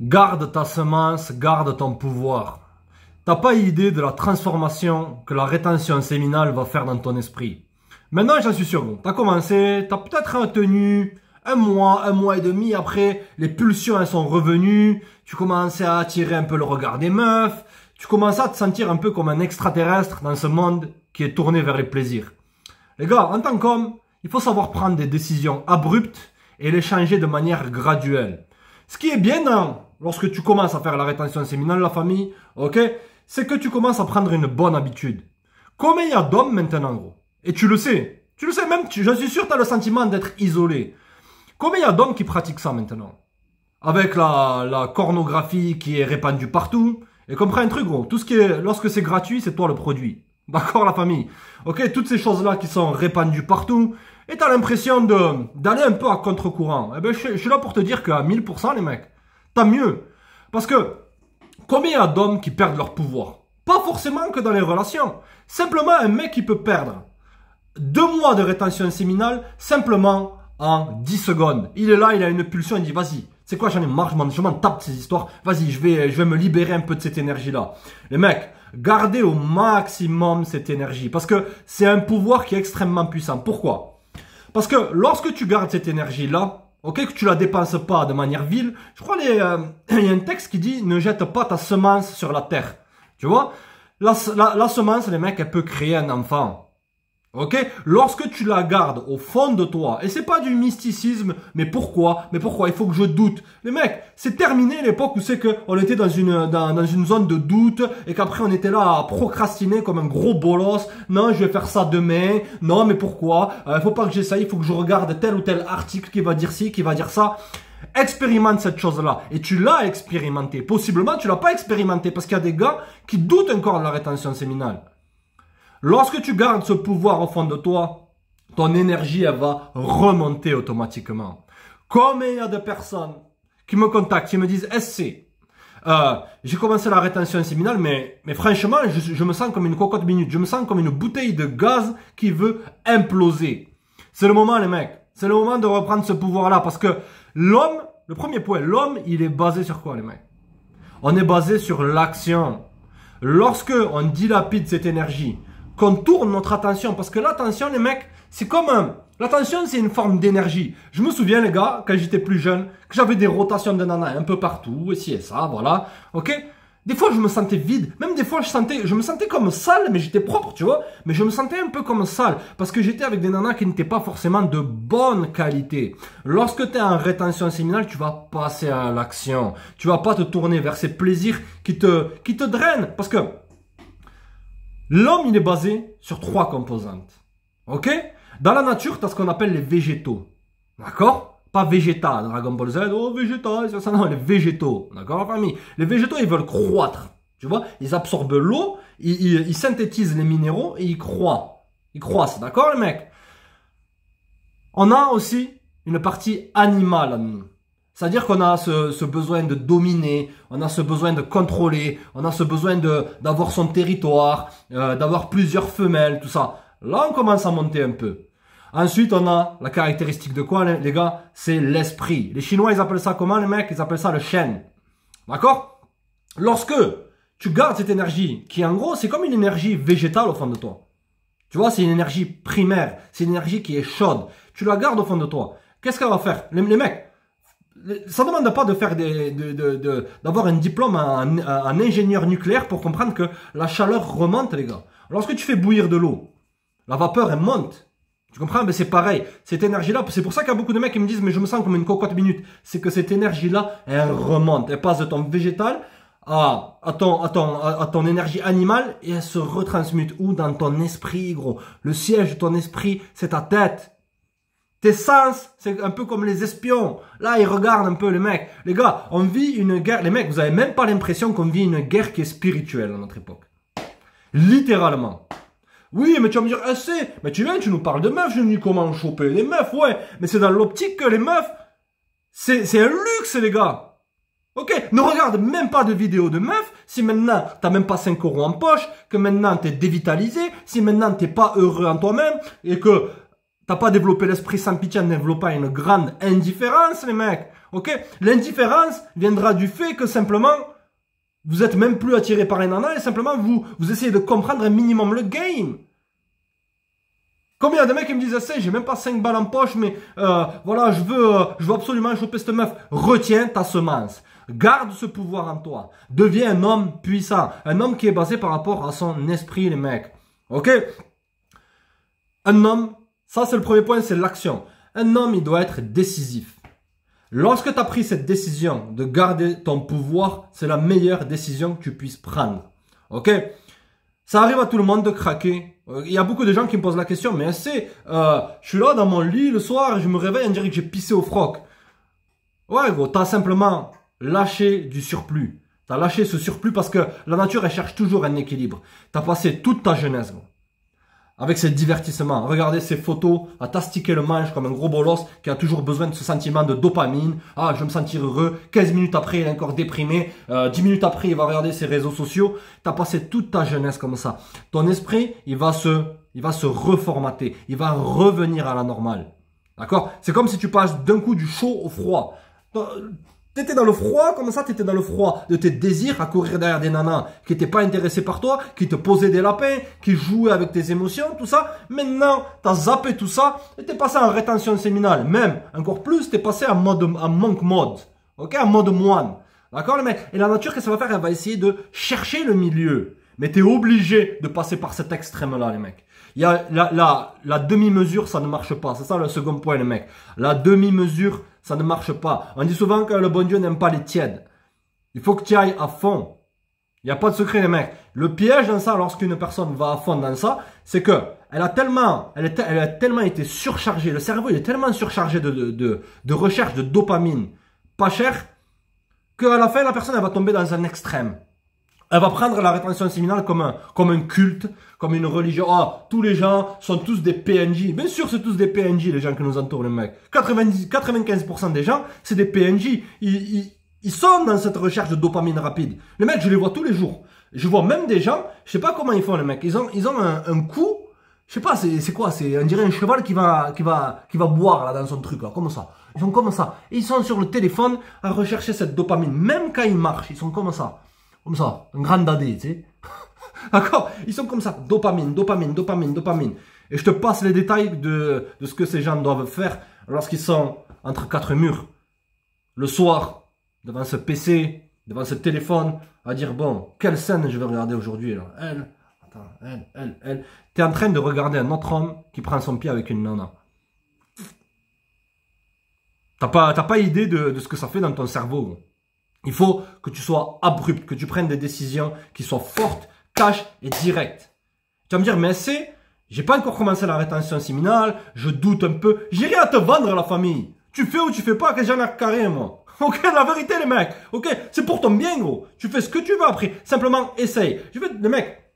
Garde ta semence, garde ton pouvoir. T'as pas idée de la transformation que la rétention séminale va faire dans ton esprit. Maintenant, j'en suis sûr, t'as commencé, t'as peut-être tenu un mois et demi après, les pulsions elles sont revenues, tu commençais à attirer un peu le regard des meufs, tu commences à te sentir un peu comme un extraterrestre dans ce monde qui est tourné vers les plaisirs. Les gars, en tant qu'homme, il faut savoir prendre des décisions abruptes et les changer de manière graduelle. Ce qui est bien lorsque tu commences à faire la rétention séminale, la famille, ok, c'est que tu commences à prendre une bonne habitude. Combien il y a d'hommes maintenant, gros? Et tu le sais même, je suis sûr que tu as le sentiment d'être isolé. Combien il y a d'hommes qui pratiquent ça maintenant? Avec la pornographie qui est répandue partout. Et comprends un truc, gros, tout ce qui est, lorsque c'est gratuit, c'est toi le produit. D'accord, la famille? Ok, toutes ces choses-là qui sont répandues partout. Et tu as l'impression d'aller un peu à contre-courant. Eh ben, je suis là pour te dire qu'à 1000%, les mecs, t'as mieux. Parce que, combien il y a d'hommes qui perdent leur pouvoir? Pas forcément que dans les relations. Simplement, un mec qui peut perdre 2 mois de rétention séminale, simplement en 10 secondes. Il est là, il a une pulsion, il dit, vas-y, c'est quoi, j'en ai marre, je m'en tape de ces histoires. Vas-y, je vais me libérer un peu de cette énergie-là. Les mecs, gardez au maximum cette énergie. Parce que c'est un pouvoir qui est extrêmement puissant. Pourquoi? Parce que lorsque tu gardes cette énergie-là, ok, que tu la dépenses pas de manière vile, je crois il y a un texte qui dit ne jette pas ta semence sur la terre. Tu vois, la semence, les mecs, elle peut créer un enfant. Ok, lorsque tu la gardes au fond de toi, et c'est pas du mysticisme, mais pourquoi? Il faut que je doute. Les mecs, c'est terminé l'époque où c'est que on était dans une zone de doute et qu'après on était là à procrastiner comme un gros bolos. Non, je vais faire ça demain. Non, mais pourquoi? Faut pas que j'essaye, il faut que je regarde tel ou tel article qui va dire ci, qui va dire ça. Expérimente cette chose-là. Et tu l'as expérimenté. Possiblement, tu l'as pas expérimenté parce qu'il y a des gars qui doutent encore de la rétention séminale. Lorsque tu gardes ce pouvoir au fond de toi, ton énergie, elle va remonter automatiquement. Comme il y a des personnes qui me contactent, qui me disent « SC, j'ai commencé la rétention séminale, mais franchement, je me sens comme une cocotte minute. Je me sens comme une bouteille de gaz qui veut imploser. » C'est le moment, les mecs. C'est le moment de reprendre ce pouvoir-là. Parce que l'homme, le premier point, l'homme, il est basé sur quoi, les mecs? On est basé sur l'action. Lorsque on dilapide cette énergie, qu'on tourne notre attention, parce que l'attention, les mecs, c'est comme l'attention, c'est une forme d'énergie. Je me souviens, les gars, quand j'étais plus jeune, que j'avais des rotations de nana un peu partout, ici et ça, voilà, ok. Des fois, je me sentais vide. Même des fois, je me sentais comme sale, mais j'étais propre, tu vois. Mais je me sentais un peu comme sale, parce que j'étais avec des nanas qui n'étaient pas forcément de bonne qualité. Lorsque tu es en rétention séminale, tu vas passer à l'action. Tu vas pas te tourner vers ces plaisirs qui te drainent, parce que l'homme, il est basé sur 3 composantes. Ok? Dans la nature, tu as ce qu'on appelle les végétaux. D'accord? Pas Vegeta, Dragon Ball Z, oh Vegeta, c'est ça, non, les végétaux. D'accord, famille? Les végétaux, ils veulent croître. Tu vois? Ils absorbent l'eau, ils synthétisent les minéraux et ils croient. Ils croissent, d'accord, les mecs? On a aussi une partie animale en nous. C'est-à-dire qu'on a ce besoin de dominer, on a ce besoin de contrôler, on a ce besoin d'avoir son territoire, d'avoir plusieurs femelles, tout ça. Là, on commence à monter un peu. Ensuite, on a la caractéristique de quoi, les gars? C'est l'esprit. Les Chinois, ils appellent ça comment, les mecs? Ils appellent ça le shen. D'accord? Lorsque tu gardes cette énergie, qui en gros, c'est comme une énergie végétale au fond de toi. Tu vois, c'est une énergie primaire. C'est une énergie qui est chaude. Tu la gardes au fond de toi. Qu'est-ce qu'elle va faire? Les mecs, ça ne demande pas de faire d'avoir un diplôme en ingénieur nucléaire pour comprendre que la chaleur remonte, les gars. Lorsque tu fais bouillir de l'eau, la vapeur, elle monte. Tu comprends? Mais c'est pareil. Cette énergie-là, c'est pour ça qu'il y a beaucoup de mecs qui me disent, mais je me sens comme une cocotte minute. C'est que cette énergie-là, elle remonte. Elle passe de ton végétal à ton énergie animale et elle se retransmute où? Dans ton esprit, gros. Le siège de ton esprit, c'est ta tête. Tes sens, c'est un peu comme les espions. Là, ils regardent un peu les mecs. Les gars, on vit une guerre. Les mecs, vous avez même pas l'impression qu'on vit une guerre qui est spirituelle à notre époque. Littéralement. Oui, mais tu vas me dire, mais tu viens, tu nous parles de meufs, je me dis comment choper les meufs, ouais. Mais c'est dans l'optique que les meufs, c'est un luxe, les gars. Ok, ne regarde même pas de vidéos de meufs si maintenant t'as même pas 5 € en poche, que maintenant t'es dévitalisé, si maintenant t'es pas heureux en toi-même et que t'as pas développé l'esprit sans pitié en développant une grande indifférence, les mecs. Ok? L'indifférence viendra du fait que simplement, vous êtes même plus attiré par les nanas et simplement vous essayez de comprendre un minimum le game. Combien de mecs qui me disent ça, j'ai même pas 5 balles en poche, mais voilà, je veux absolument choper cette meuf. Retiens ta semence. Garde ce pouvoir en toi. Deviens un homme puissant. Un homme qui est basé par rapport à son esprit, les mecs. Ok? Un homme, ça c'est le premier point, c'est l'action. Un homme, il doit être décisif. Lorsque tu as pris cette décision de garder ton pouvoir, c'est la meilleure décision que tu puisses prendre. Ok? Ça arrive à tout le monde de craquer. Il y a beaucoup de gens qui me posent la question, mais je suis là dans mon lit le soir, je me réveille, on dirait que j'ai pissé au froc. Ouais gros, t'as simplement lâché du surplus. T'as lâché ce surplus parce que la nature, elle cherche toujours un équilibre. T'as passé toute ta jeunesse, gros, avec ses divertissements. Regardez ses photos, à t'astiquer le manche comme un gros bolos qui a toujours besoin de ce sentiment de dopamine. Ah, je vais me sentir heureux. 15 minutes après, il est encore déprimé. 10 minutes après, il va regarder ses réseaux sociaux. Tu as passé toute ta jeunesse comme ça. Ton esprit, il va se reformater. Il va revenir à la normale. D'accord? C'est comme si tu passes d'un coup du chaud au froid. T'étais dans le froid, comme ça, t'étais dans le froid de tes désirs à courir derrière des nanas qui n'étaient pas intéressés par toi, qui te posaient des lapins, qui jouaient avec tes émotions, tout ça. Maintenant, t'as zappé tout ça et t'es passé en rétention séminale. Même, encore plus, t'es passé en monk mode. Ok? En mode moine. D'accord, les mecs? Et la nature, qu'est-ce qu'elle va faire? Elle va essayer de chercher le milieu. Mais t'es obligé de passer par cet extrême-là, les mecs. Il y a la demi-mesure, ça ne marche pas. C'est ça le second point, les mecs. La demi-mesure, ça ne marche pas. On dit souvent que le bon Dieu n'aime pas les tièdes. Il faut que tu ailles à fond. Il n'y a pas de secret, les mecs. Le piège dans ça, lorsqu'une personne va à fond dans ça, c'est que elle a tellement été surchargée. Le cerveau, il est tellement surchargé de recherche de dopamine pas cher, qu'à la fin, la personne, elle va tomber dans un extrême. Elle va prendre la rétention séminale comme un culte, comme une religion. Ah, tous les gens sont tous des PNJ. Bien sûr, c'est tous des PNJ, les gens qui nous entourent, les mecs. 95% des gens, c'est des PNJ. Ils sont dans cette recherche de dopamine rapide. Les mecs, je les vois tous les jours. Je vois même des gens, je sais pas comment ils font, les mecs. Ils ont un coup, je sais pas, c'est quoi? On dirait un cheval qui va boire, là, dans son truc, là, comme ça. Ils sont comme ça. Et ils sont sur le téléphone à rechercher cette dopamine. Même quand ils marchent, ils sont comme ça. Comme ça, un grand dadé, tu sais. D'accord? Ils sont comme ça. Dopamine, dopamine, dopamine, dopamine. Et je te passe les détails de ce que ces gens doivent faire lorsqu'ils sont entre quatre murs. Le soir, devant ce PC, devant ce téléphone, à dire, bon, quelle scène je vais regarder aujourd'hui, là? Elle. T'es en train de regarder un autre homme qui prend son pied avec une nana. T'as pas idée de ce que ça fait dans ton cerveau. Il faut que tu sois abrupt, que tu prennes des décisions qui soient fortes, cash et directes. Tu vas me dire, mais j'ai pas encore commencé la rétention séminale, je doute un peu. J'ai rien à te vendre, la famille. Tu fais ou tu fais pas, que j'en ai carré, moi. Ok, la vérité, les mecs. Ok, c'est pour ton bien, gros. Tu fais ce que tu veux après. Simplement, essaye. Les mecs,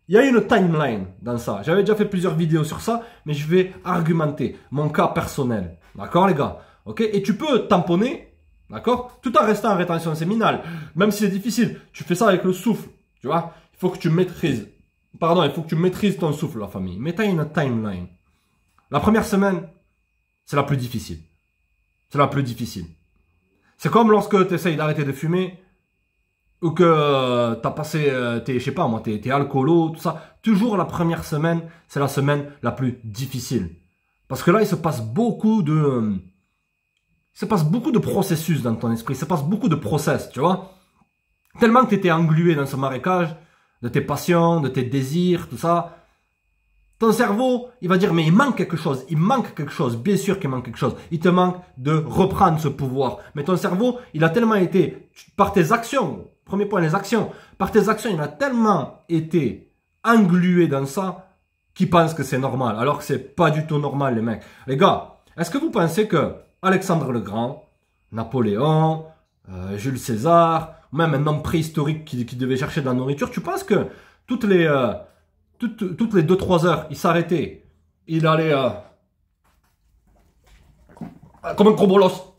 il y a une timeline dans ça. J'avais déjà fait plusieurs vidéos sur ça, mais je vais argumenter mon cas personnel. D'accord, les gars? Ok, et tu peux tamponner. D'accord? Tout en restant en rétention séminale. Même si c'est difficile, tu fais ça avec le souffle. Tu vois? Il faut que tu maîtrises. Pardon, il faut que tu maîtrises ton souffle, la famille. Mais tu as une timeline. La première semaine, c'est la plus difficile. C'est la plus difficile. C'est comme lorsque tu essayes d'arrêter de fumer ou que tu as passé, je sais pas moi, t'es alcoolo, tout ça. Toujours la première semaine, c'est la semaine la plus difficile. Parce que là, il se passe beaucoup de processus dans ton esprit. Il se passe beaucoup de process, tu vois. Tellement que tu étais englué dans ce marécage de tes passions, de tes désirs, tout ça. Ton cerveau, il va dire, mais il manque quelque chose. Il manque quelque chose. Bien sûr qu'il manque quelque chose. Il te manque de reprendre ce pouvoir. Mais ton cerveau, il a tellement été, par tes actions, premier point, les actions. Par tes actions, il a tellement été englué dans ça qu'il pense que c'est normal. Alors que c'est pas du tout normal, les mecs. Les gars, est-ce que vous pensez que Alexandre le Grand, Napoléon, Jules César, même un homme préhistorique qui devait chercher de la nourriture, tu penses que toutes les 2-3 heures, il s'arrêtait, il allait comme un gros bolos.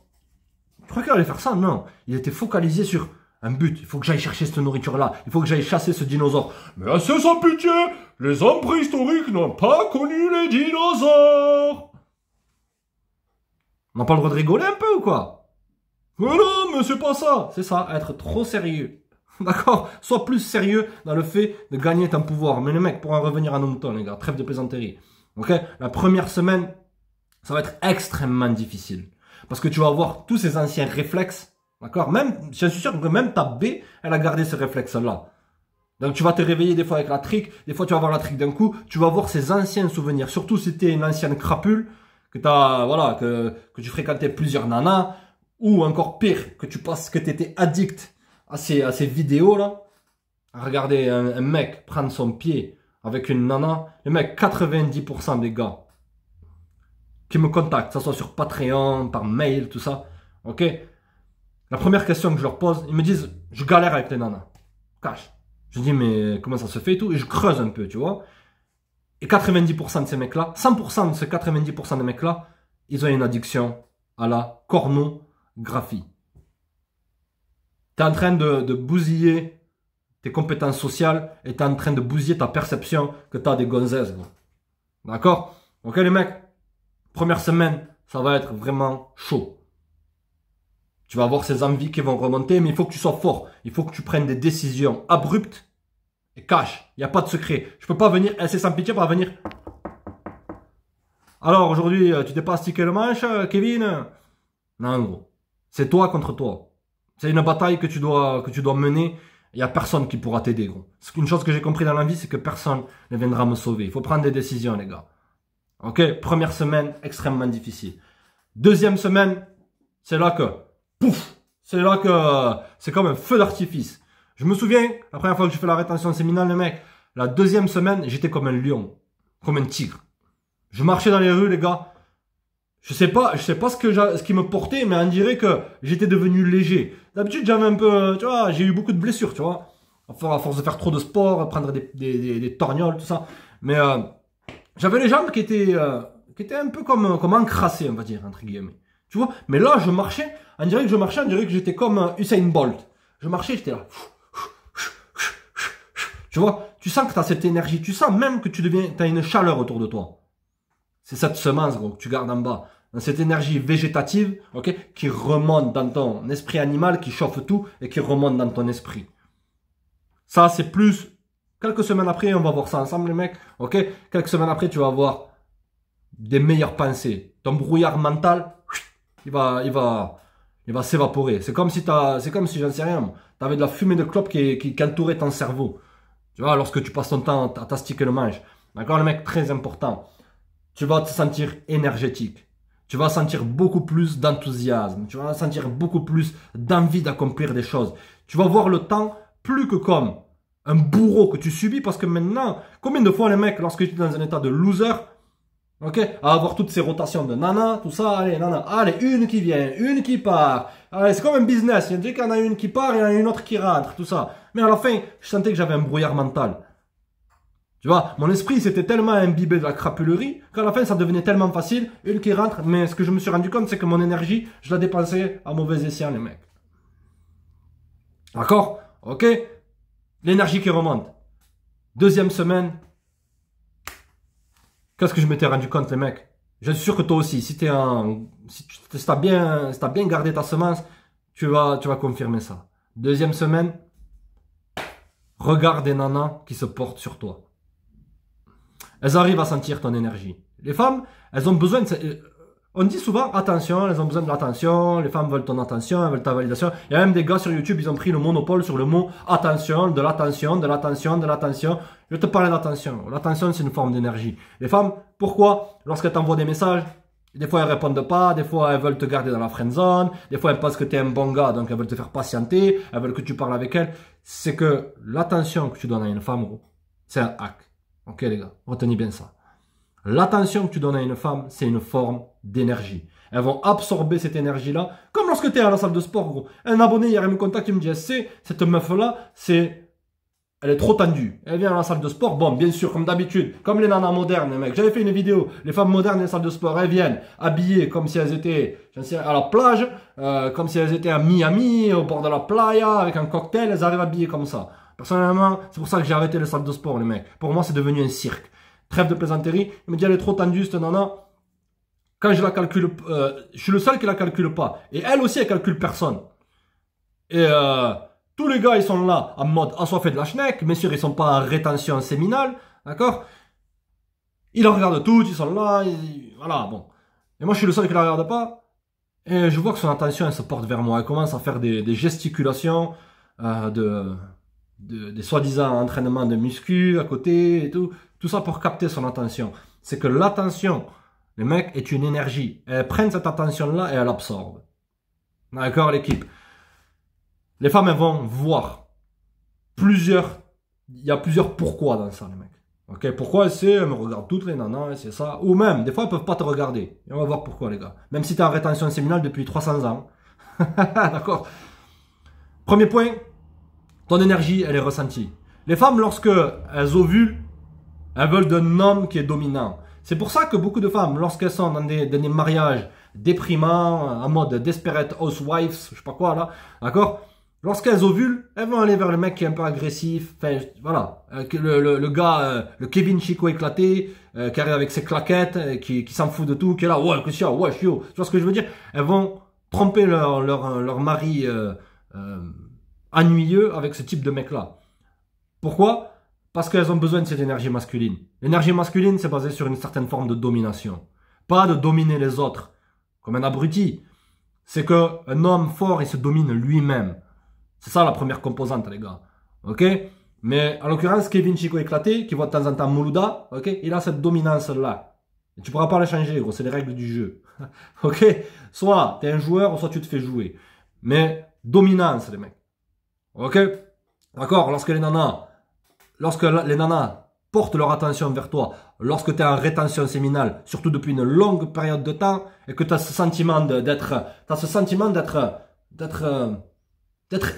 Tu crois qu'il allait faire ça? Non. Il était focalisé sur un but. Il faut que j'aille chercher cette nourriture-là. Il faut que j'aille chasser ce dinosaure. Mais assez sans pitié, les hommes préhistoriques n'ont pas connu les dinosaures. On n'a pas le droit de rigoler un peu ou quoi? Mais non, mais c'est pas ça. C'est ça, être trop sérieux. D'accord? Sois plus sérieux dans le fait de gagner ton pouvoir. Mais le mec, pour en revenir à nos moutons, les gars, trêve de plaisanterie. Ok? La première semaine, ça va être extrêmement difficile. Parce que tu vas avoir tous ces anciens réflexes. D'accord? Même, je suis sûr que même ta B, elle a gardé ce réflexe-là. Donc tu vas te réveiller des fois avec la trique, des fois tu vas avoir la trique d'un coup, tu vas avoir ces anciens souvenirs. Surtout si tu es une ancienne crapule, que tu fréquentais plusieurs nanas, ou encore pire, que tu étais addict à ces vidéos-là, à regarder un mec prendre son pied avec une nana. Le mec, 90% des gars qui me contactent, que ce soit sur Patreon, par mail, tout ça, ok? La première question que je leur pose, ils me disent, je galère avec les nanas. Cache. Je dis, mais comment ça se fait et tout? Et je creuse un peu, tu vois. Et 90% de ces mecs-là, 100% de ces 90% de mecs-là, ils ont une addiction à la pornographie. Tu es en train de bousiller tes compétences sociales et tu es en train de bousiller ta perception que tu as des gonzesses. D'accord? Ok les mecs? Première semaine, ça va être vraiment chaud. Tu vas avoir ces envies qui vont remonter, mais il faut que tu sois fort. Il faut que tu prennes des décisions abruptes et cash. Il n'y a pas de secret. Je peux pas venir, c'est sans pitié, pas venir. Alors aujourd'hui, tu t'es pas stické le manche, Kevin? Non, gros. C'est toi contre toi. C'est une bataille que tu dois mener. Il n'y a personne qui pourra t'aider, gros. Une chose que j'ai compris dans la vie, c'est que personne ne viendra me sauver. Il faut prendre des décisions, les gars. Ok? Première semaine, extrêmement difficile. Deuxième semaine, c'est là que, pouf! C'est là que, c'est comme un feu d'artifice. Je me souviens, la première fois que j'ai fait la rétention séminale, les mecs, la deuxième semaine, j'étais comme un lion. Comme un tigre. Je marchais dans les rues, les gars. Je sais pas ce qui me portait, mais on dirait que j'étais devenu léger. D'habitude, j'avais un peu, tu vois, j'ai eu beaucoup de blessures, tu vois. À force de faire trop de sport, prendre des torgnoles, tout ça. Mais, j'avais les jambes qui étaient un peu comme encrassées, on va dire, entre guillemets. Tu vois? Mais là, je marchais, on dirait que j'étais comme Usain Bolt. Je marchais, j'étais là. Tu vois? Tu sens que tu as cette énergie, tu sens même que tu as une chaleur autour de toi. C'est cette semence, gros, que tu gardes en bas. Dans cette énergie végétative, ok, qui remonte dans ton esprit animal, qui chauffe tout et qui remonte dans ton esprit. Ça, c'est plus. Quelques semaines après, on va voir ça ensemble, les mecs. Ok, quelques semaines après, tu vas avoir des meilleures pensées. Ton brouillard mental, il va s'évaporer. C'est comme si j'en sais rien, tu avais de la fumée de clope qui entourait ton cerveau. Tu vois, lorsque tu passes ton temps à t'astiquer le manche. D'accord, le mec, très important. Tu vas te sentir énergétique. Tu vas sentir beaucoup plus d'enthousiasme. Tu vas sentir beaucoup plus d'envie d'accomplir des choses. Tu vas voir le temps plus que comme un bourreau que tu subis, parce que maintenant, combien de fois les mecs, lorsque tu es dans un état de loser, ok, à avoir toutes ces rotations de nana, tout ça, allez, nana, allez, une qui vient, une qui part, allez, c'est comme un business, il y a qu'il y en a une qui part, il y en a une autre qui rentre, tout ça. Mais à la fin, je sentais que j'avais un brouillard mental. Tu vois, mon esprit s'était tellement imbibé de la crapulerie qu'à la fin, ça devenait tellement facile, une qui rentre, mais ce que je me suis rendu compte, c'est que mon énergie, je la dépensais à mauvais escient, les mecs. D'accord? Ok? L'énergie qui remonte. Deuxième semaine. Qu'est-ce que je m'étais rendu compte, les mecs? Je suis sûr que toi aussi, si t'as bien gardé ta semence, tu vas confirmer ça. Deuxième semaine. Regarde des nanas qui se portent sur toi. Elles arrivent à sentir ton énergie. Les femmes, elles ont besoin de... On dit souvent, attention, elles ont besoin de l'attention, les femmes veulent ton attention, elles veulent ta validation. Il y a même des gars sur YouTube, ils ont pris le monopole sur le mot attention, de l'attention, de l'attention, de l'attention. Je vais te parler d'attention. L'attention, c'est une forme d'énergie. Les femmes, pourquoi? Lorsqu'elles t'envoient des messages, des fois elles répondent pas, des fois elles veulent te garder dans la friend zone, des fois elles pensent que tu es un bon gars, donc elles veulent te faire patienter, elles veulent que tu parles avec elles. C'est que l'attention que tu donnes à une femme, c'est un hack. Ok les gars, retenez bien ça. L'attention que tu donnes à une femme, c'est une forme d'énergie. Elles vont absorber cette énergie-là. Comme lorsque tu es à la salle de sport, gros. Un abonné hier, il me contacte, il me dit, cette meuf-là, elle est trop tendue. Elle vient à la salle de sport. Bon, bien sûr, comme d'habitude, comme les nanas modernes, les mecs. J'avais fait une vidéo. Les femmes modernes dans les salles de sport, elles viennent habillées comme si elles étaient, à la plage, comme si elles étaient à Miami, au bord de la playa, avec un cocktail. Elles arrivent habillées comme ça. Personnellement, c'est pour ça que j'ai arrêté les salles de sport, les mecs. Pour moi, c'est devenu un cirque. Trêve de plaisanterie. Il me dit, elle est trop tendue, cette nana. quand je la calcule, je suis le seul qui la calcule pas. Et elle aussi, elle calcule personne. Et tous les gars, ils sont là en mode assoiffé de la schneck. Bien sûr, ils sont pas en rétention séminale. D'accord? Ils la regardent toutes, ils sont là. Voilà, bon. Et moi, je suis le seul qui la regarde pas. Et je vois que son attention, elle se porte vers moi. Elle commence à faire des gesticulations, des soi-disant entraînements de muscu à côté et tout. Tout ça pour capter son attention. C'est que l'attention, les mecs, est une énergie. Elles prennent cette attention-là et elles l'absorbent. D'accord, l'équipe? Les femmes, elles vont voir plusieurs... Il y a plusieurs pourquoi dans ça, les mecs. Ok, pourquoi elles me regardent toutes les nanas, c'est ça. Ou même, des fois, elles peuvent pas te regarder. Et on va voir pourquoi, les gars. Même si tu es en rétention séminale depuis 300 ans. D'accord? Premier point, ton énergie, elle est ressentie. Les femmes, lorsque elles ovulent, elles veulent d'un homme qui est dominant. C'est pour ça que beaucoup de femmes, lorsqu'elles sont dans des mariages déprimants, en mode Desperate Housewives, je sais pas quoi là, d'accord? Lorsqu'elles ovulent, elles vont aller vers le mec qui est un peu agressif, enfin, voilà, le gars, le Kevin Chico éclaté, qui arrive avec ses claquettes, qui s'en fout de tout, qui est là, ouais, que ça, ouais, chiot. Tu vois ce que je veux dire? Elles vont tromper leur mari ennuyeux avec ce type de mec-là. Pourquoi? Parce qu'elles ont besoin de cette énergie masculine. L'énergie masculine, c'est basé sur une certaine forme de domination. Pas de dominer les autres, comme un abruti. C'est qu'un homme fort, il se domine lui-même. C'est ça la première composante, les gars. Ok? Mais en l'occurrence, Kevin Chico éclaté, qui voit de temps en temps Moulouda, ok? Il a cette dominance-là. Et tu pourras pas la changer, gros. C'est les règles du jeu. Ok? Soit tu es un joueur, soit tu te fais jouer. Mais dominance, les mecs. Ok? D'accord? Lorsque les nanas portent leur attention vers toi, lorsque tu es en rétention séminale, surtout depuis une longue période de temps, et que tu as ce sentiment d'être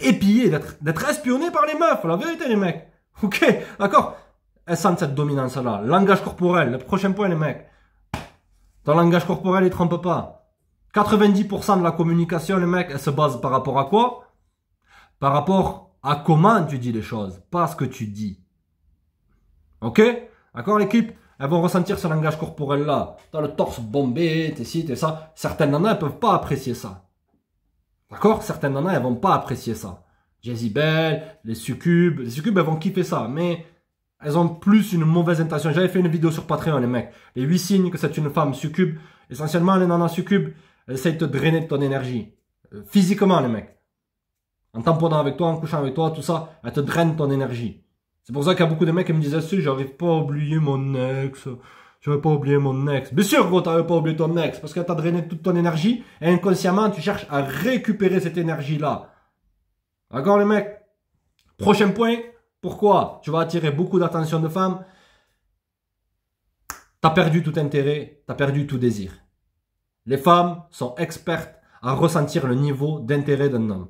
épillé, d'être espionné par les meufs, la vérité, les mecs. Ok, d'accord? Elles sentent cette dominance-là. Langage corporel, le prochain point, les mecs. Ton langage corporel, il trompe pas. 90% de la communication, les mecs, elle se base par rapport à quoi? Par rapport à comment tu dis les choses, pas ce que tu dis. Ok? D'accord, l'équipe? Elles vont ressentir ce langage corporel-là. T'as le torse bombé, t'es ci, t'es ça. Certaines nanas, elles peuvent pas apprécier ça. D'accord? Certaines nanas, elles vont pas apprécier ça. Jezebel, les succubes, elles vont kiffer ça, mais elles ont plus une mauvaise intention. J'avais fait une vidéo sur Patreon, les mecs. Les 8 signes que c'est une femme succube. Essentiellement, les nanas succubes, elles essayent de te drainer de ton énergie. Physiquement, les mecs. En tamponnant avec toi, en couchant avec toi, tout ça, elles te drainent ton énergie. C'est pour ça qu'il y a beaucoup de mecs qui me disaient, si, j'arrive pas à oublier mon ex. J'avais pas oublié mon ex. Bien sûr, gros, t'avais pas oublié ton ex. Parce qu'elle t'a drainé toute ton énergie. Et inconsciemment, tu cherches à récupérer cette énergie-là. D'accord, les mecs? Prochain point. Pourquoi tu vas attirer beaucoup d'attention de femmes? T'as perdu tout intérêt. T'as perdu tout désir. Les femmes sont expertes à ressentir le niveau d'intérêt d'un homme.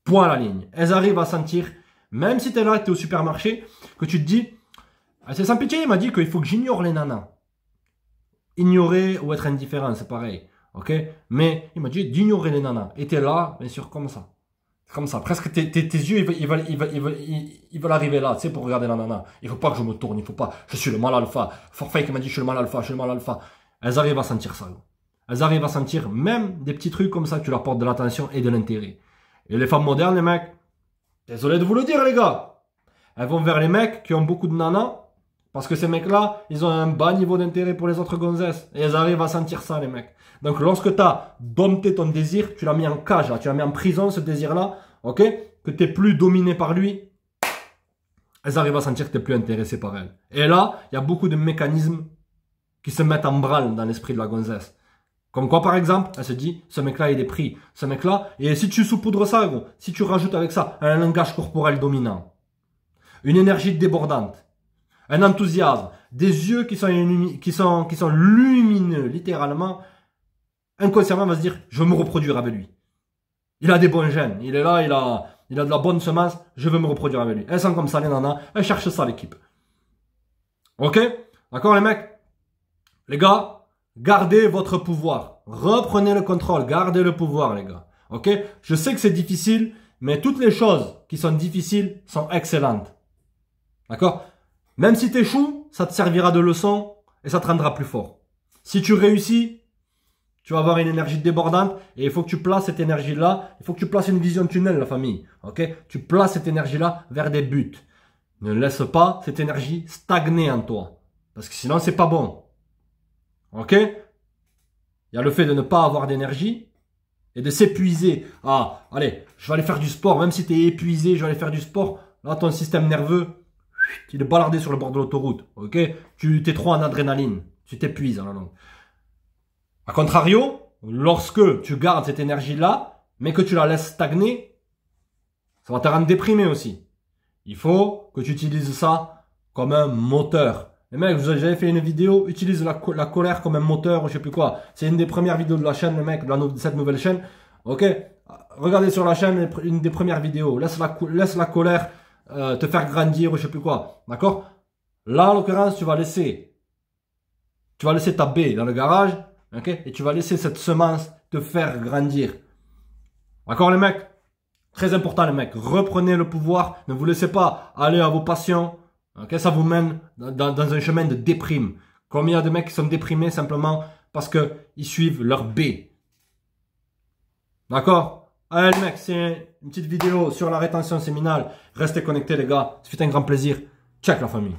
Point à la ligne. Elles arrivent à sentir, même si t'es là, t'es au supermarché, que tu te dis, c'est sans pitié, il m'a dit qu'il faut que j'ignore les nanas. Ignorer ou être indifférent, c'est pareil. Ok? Mais il m'a dit d'ignorer les nanas. Et t'es là, bien sûr, comme ça. Comme ça. Presque tes yeux, ils veulent arriver là, tu sais, pour regarder la nana. Il faut pas que je me tourne, il faut pas. Je suis le mal alpha. Forfait qui m'a dit je suis le mal alpha, je suis le mal alpha. Elles arrivent à sentir ça. Elles arrivent à sentir même des petits trucs comme ça, tu leur portes de l'attention et de l'intérêt. Et les femmes modernes, les mecs, désolé de vous le dire, les gars, elles vont vers les mecs qui ont beaucoup de nanas. Parce que ces mecs-là, ils ont un bas niveau d'intérêt pour les autres gonzesses. Et elles arrivent à sentir ça, les mecs. Donc, lorsque tu as dompté ton désir, tu l'as mis en cage, là, tu l'as mis en prison, ce désir-là, ok? Que tu n'es plus dominé par lui, elles arrivent à sentir que tu n'es plus intéressé par elle. Et là, il y a beaucoup de mécanismes qui se mettent en branle dans l'esprit de la gonzesse. Comme quoi, par exemple, elle se dit, ce mec-là, il est pris. Ce mec-là, et si tu saupoudres ça, gros, si tu rajoutes avec ça un langage corporel dominant, une énergie débordante, un enthousiasme, des yeux qui sont lumineux, littéralement, inconsciemment, on va se dire, je veux me reproduire avec lui. Il a des bons gènes, il est là, il a de la bonne semence, je veux me reproduire avec lui. Elles sont comme ça, les nanas, elles cherchent ça, l'équipe. Ok? D'accord, les mecs? Les gars, gardez votre pouvoir. Reprenez le contrôle, gardez le pouvoir, les gars. Ok? Je sais que c'est difficile, mais toutes les choses qui sont difficiles sont excellentes. D'accord? Même si t'échoues, ça te servira de leçon et ça te rendra plus fort. Si tu réussis, tu vas avoir une énergie débordante et il faut que tu places cette énergie-là, il faut que tu places une vision tunnel, la famille. Ok? Tu places cette énergie-là vers des buts. Ne laisse pas cette énergie stagner en toi. Parce que sinon, c'est pas bon. Ok? Il y a le fait de ne pas avoir d'énergie et de s'épuiser. Ah, allez, je vais aller faire du sport. Même si tu es épuisé, je vais aller faire du sport. Là, ton système nerveux, il est balardé sur le bord de l'autoroute. Ok? Tu t'es trop en adrénaline. Tu t'épuises en la longue. A contrario, lorsque tu gardes cette énergie-là, mais que tu la laisses stagner, ça va te rendre déprimé aussi. Il faut que tu utilises ça comme un moteur. Les mecs, j'avais fait une vidéo, utilise la colère comme un moteur ou je sais plus quoi. C'est une des premières vidéos de la chaîne, les mecs, de cette nouvelle chaîne. Ok? Regardez sur la chaîne une des premières vidéos. Laisse la colère te faire grandir ou je sais plus quoi. D'accord? Là, en l'occurrence, tu vas laisser ta baie dans le garage. Ok? Et tu vas laisser cette semence te faire grandir. D'accord, les mecs? Très important, les mecs. Reprenez le pouvoir. Ne vous laissez pas aller à vos passions. Ok? Ça vous mène dans un chemin de déprime. Combien de mecs qui sont déprimés simplement parce qu'ils suivent leur B? D'accord? Allez, les mecs, c'est une petite vidéo sur la rétention séminale. Restez connectés, les gars. Ça fait un grand plaisir. Check la famille.